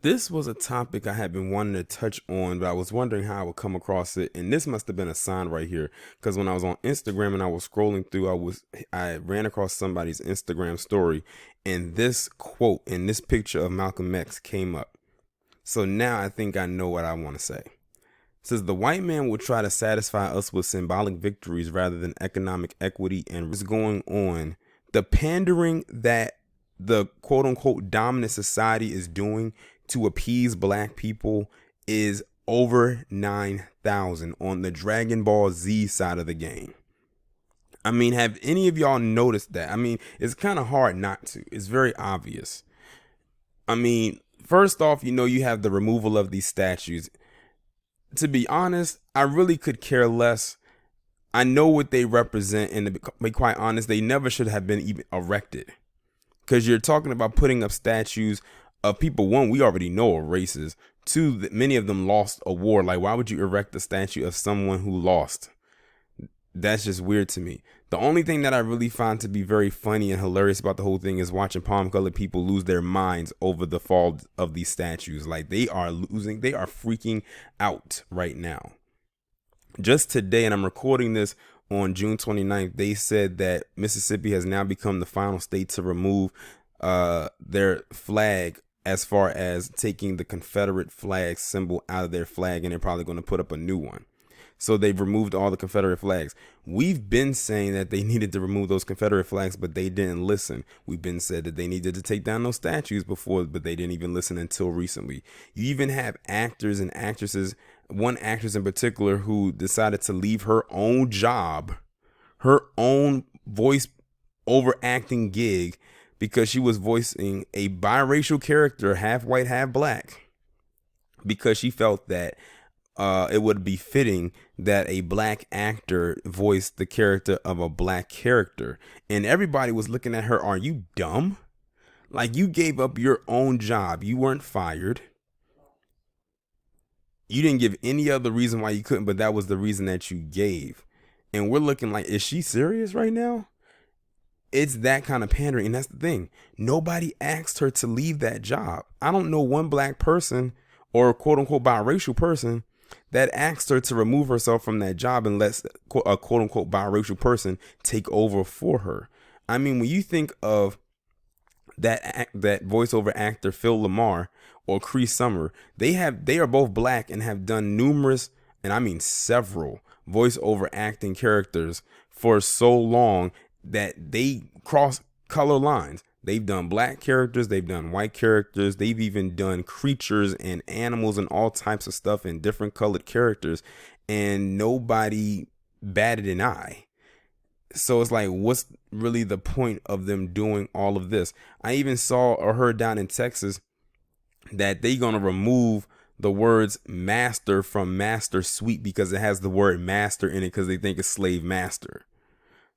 This was a topic I had been wanting to touch on, but I was wondering how I would come across it. And this must have been a sign right here, because when I was on Instagram and I was scrolling through, I ran across somebody's Instagram story, and this quote and this picture of Malcolm X came up. So now I think I know what I want to say. It says the white man will try to satisfy us with symbolic victories rather than economic equity and what's going on. The pandering that the quote unquote dominant society is doing to appease black people is over 9,000 on the Dragon Ball Z side of the game. I mean, have any of y'all noticed that? I mean, it's kind of hard not to. It's very obvious. I mean, first off, you have the removal of these statues. To be honest, I really could care less. I know what they represent, and to be quite honest, they never should have been even erected. Because you're talking about putting up statues of people, one, we already know are racist. Two, that many of them lost a war. Like, why would you erect a statue of someone who lost? That's just weird to me. The only thing that I really find to be very funny and hilarious about the whole thing is watching palm-colored people lose their minds over the fall of these statues. Like, they are freaking out right now. Just today, and I'm recording this on June 29th, they said that Mississippi has now become the final state to remove their flag, as far as taking the Confederate flag symbol out of their flag, and they're probably going to put up a new one. So they've removed all the Confederate flags. We've been saying that they needed to remove those Confederate flags, but they didn't listen. We've been said that they needed to take down those statues before, but they didn't even listen until recently. You even have actors and actresses, one actress in particular who decided to leave her own job, her own voice overacting gig, because she was voicing a biracial character, half white, half black, because she felt that it would be fitting that a black actor voiced the character of a black character. And everybody was looking at her, are you dumb? Like, you gave up your own job. You weren't fired. You didn't give any other reason why you couldn't, but that was the reason that you gave. And we're looking like, is she serious right now? It's that kind of pandering. And that's the thing. Nobody asked her to leave that job. I don't know one black person or quote unquote biracial person that asked her to remove herself from that job and let a quote unquote biracial person take over for her. I mean, when you think of that voiceover actor, Phil Lamar or Cree Summer, they are both black and have done numerous, and I mean several, voiceover acting characters for so long that they cross color lines. They've done black characters, they've done white characters, they've even done creatures and animals and all types of stuff in different colored characters, and nobody batted an eye. So it's like, what's really the point of them doing all of this? I even saw or heard down in Texas that they're going to remove the words master from master suite because it has the word master in it, because they think it's slave master.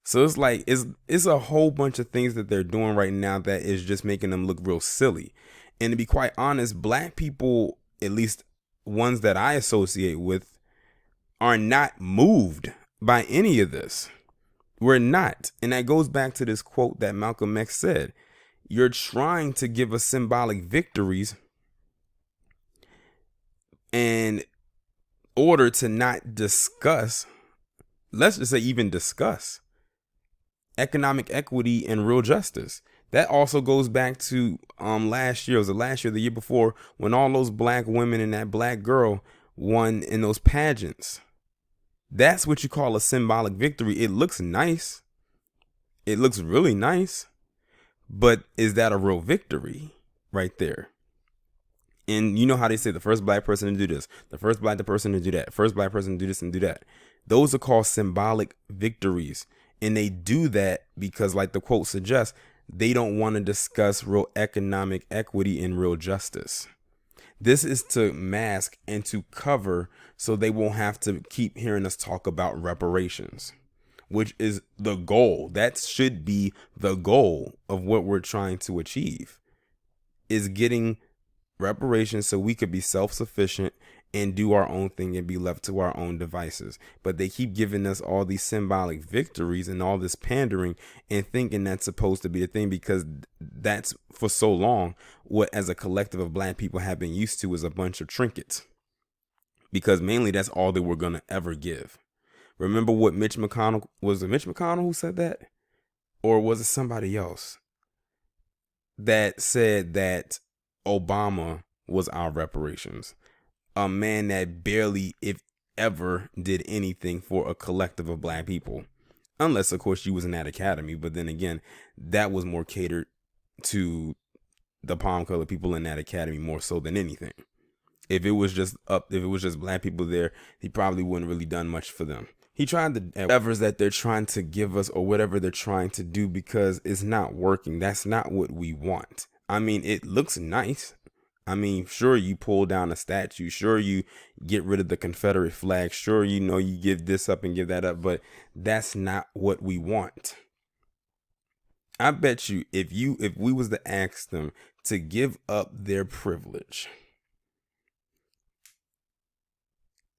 So it's like, it's a whole bunch of things that they're doing right now that is just making them look real silly. And to be quite honest, black people, at least ones that I associate with, are not moved by any of this. We're not. And that goes back to this quote that Malcolm X said. You're trying to give us symbolic victories in order to not discuss, let's just say even discuss, economic equity and real justice. That also goes back to last year. Was it last year, the year before, when all those black women and that black girl won in those pageants? That's what you call a symbolic victory. It looks nice. It looks really nice. But is that a real victory right there? And you know how they say the first black person to do this, the first black person to do that, first black person to do this and do that. Those are called symbolic victories. And they do that because, like the quote suggests, they don't want to discuss real economic equity and real justice. This is to mask and to cover so they won't have to keep hearing us talk about reparations, which is the goal. That should be the goal of what we're trying to achieve, is getting reparations so we could be self-sufficient and do our own thing and be left to our own devices. But they keep giving us all these symbolic victories and all this pandering and thinking that's supposed to be a thing, because that's for so long what as a collective of black people have been used to is a bunch of trinkets, because mainly that's all they were going to ever give. Remember what Mitch McConnell, was it Mitch McConnell who said that? Or was it somebody else that said that Obama was our reparations? A man that barely, if ever, did anything for a collective of black people. Unless, of course, you was in that academy. But then again, that was more catered to the palm colored people in that academy more so than anything. If it was just black people there, he probably wouldn't really done much for them. He tried the whatever's that they're trying to give us or whatever they're trying to do, because it's not working. That's not what we want. I mean, it looks nice. I mean, sure, you pull down a statue. Sure, you get rid of the Confederate flag. Sure, you give this up and give that up. But that's not what we want. I bet you if we was to ask them to give up their privilege,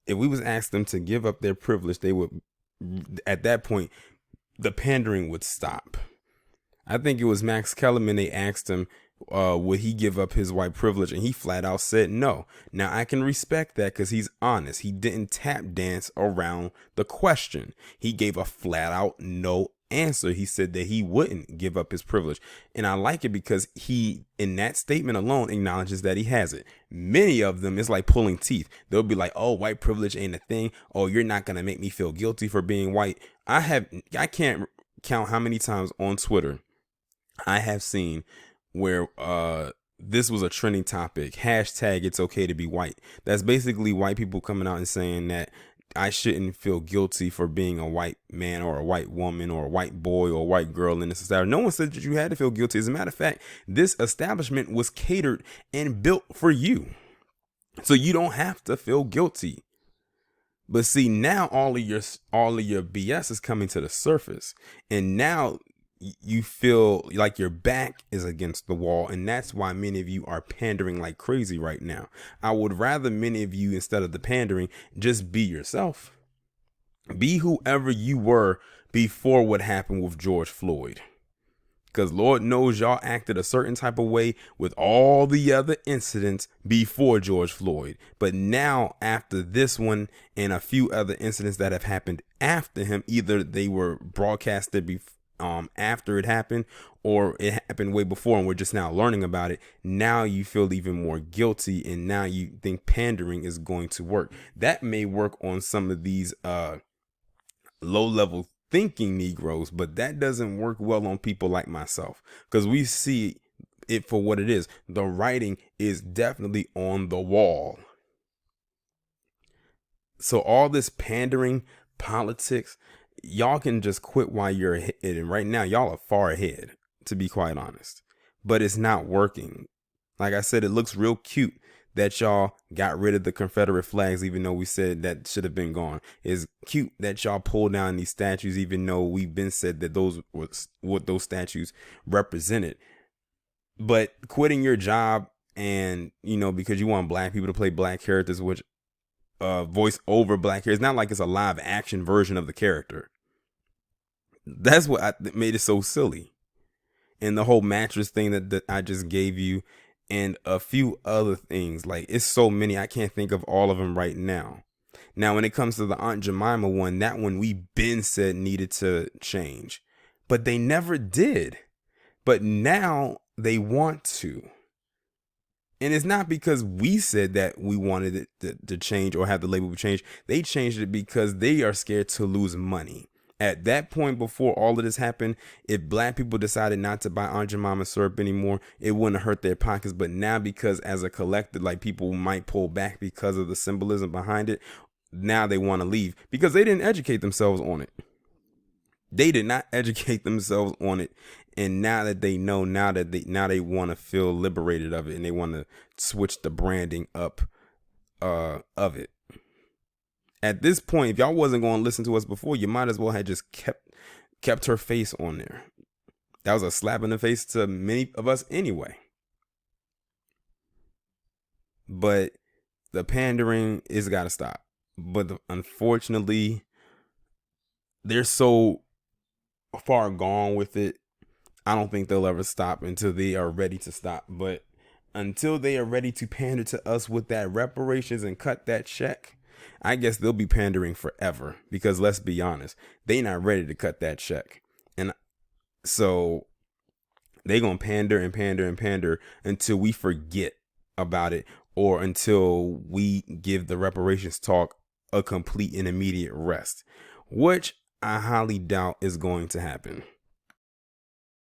if we was asked them to give up their privilege, they would, at that point, the pandering would stop. I think it was Max Kellerman. They asked him, would he give up his white privilege? And he flat out said no. Now, I can respect that because he's honest. He didn't tap dance around the question. He gave a flat out no answer. He said that he wouldn't give up his privilege. And I like it because he, in that statement alone, acknowledges that he has it. Many of them, it's like pulling teeth. They'll be like, oh, white privilege ain't a thing. Oh, you're not going to make me feel guilty for being white. I can't count how many times on Twitter I have seen where this was a trending topic. Hashtag it's okay to be white. That's basically white people coming out and saying that I shouldn't feel guilty for being a white man or a white woman or a white boy or a white girl in this society. No one said that you had to feel guilty. As a matter of fact, this establishment was catered and built for you, so you don't have to feel guilty. But see, now all of your BS is coming to the surface, and now you feel like your back is against the wall, and that's why many of you are pandering like crazy right now. I would rather many of you, instead of the pandering, just be yourself. Be whoever you were before what happened with George Floyd. Because Lord knows y'all acted a certain type of way with all the other incidents before George Floyd. But now, after this one and a few other incidents that have happened after him, either they were broadcasted after it happened, or it happened way before and we're just now learning about it. Now you feel even more guilty, and now you think pandering is going to work. That may work on some of these low-level thinking Negroes, but that doesn't work well on people like myself, because we see it for what it is. The writing is definitely on the wall. So all this pandering politics, y'all can just quit while you're ahead. And right now, y'all are far ahead, to be quite honest. But it's not working. Like I said, it looks real cute that y'all got rid of the Confederate flags, even though we said that should have been gone. It's cute that y'all pulled down these statues, even though we've been said that those was what those statues represented. But quitting your job and, because you want black people to play black characters, which voice over black characters, it's not like it's a live action version of the character. That's what made it so silly. And the whole mattress thing that I just gave you, and a few other things. Like, it's so many, I can't think of all of them right now. Now, when it comes to the Aunt Jemima one, that one we been said needed to change, but they never did. But now they want to. And it's not because we said that we wanted it to change or have the label change. They changed it because they are scared to lose money. At that point, before all of this happened, if black people decided not to buy Aunt Jemima syrup anymore, it wouldn't hurt their pockets. But now, because as a collective, like, people might pull back because of the symbolism behind it, now they want to leave because they didn't educate themselves on it. They did not educate themselves on it. And now that they know, now they want to feel liberated of it, and they want to switch the branding up of it. At this point, if y'all wasn't going to listen to us before, you might as well have just kept her face on there. That was a slap in the face to many of us anyway. But the pandering is got to stop. But unfortunately, they're so far gone with it. I don't think they'll ever stop until they are ready to stop. But until they are ready to pander to us with that reparations and cut that check, I guess they'll be pandering forever. Because let's be honest, they not ready to cut that check. And so they gonna pander and pander and pander until we forget about it, or until we give the reparations talk a complete and immediate rest, which I highly doubt is going to happen.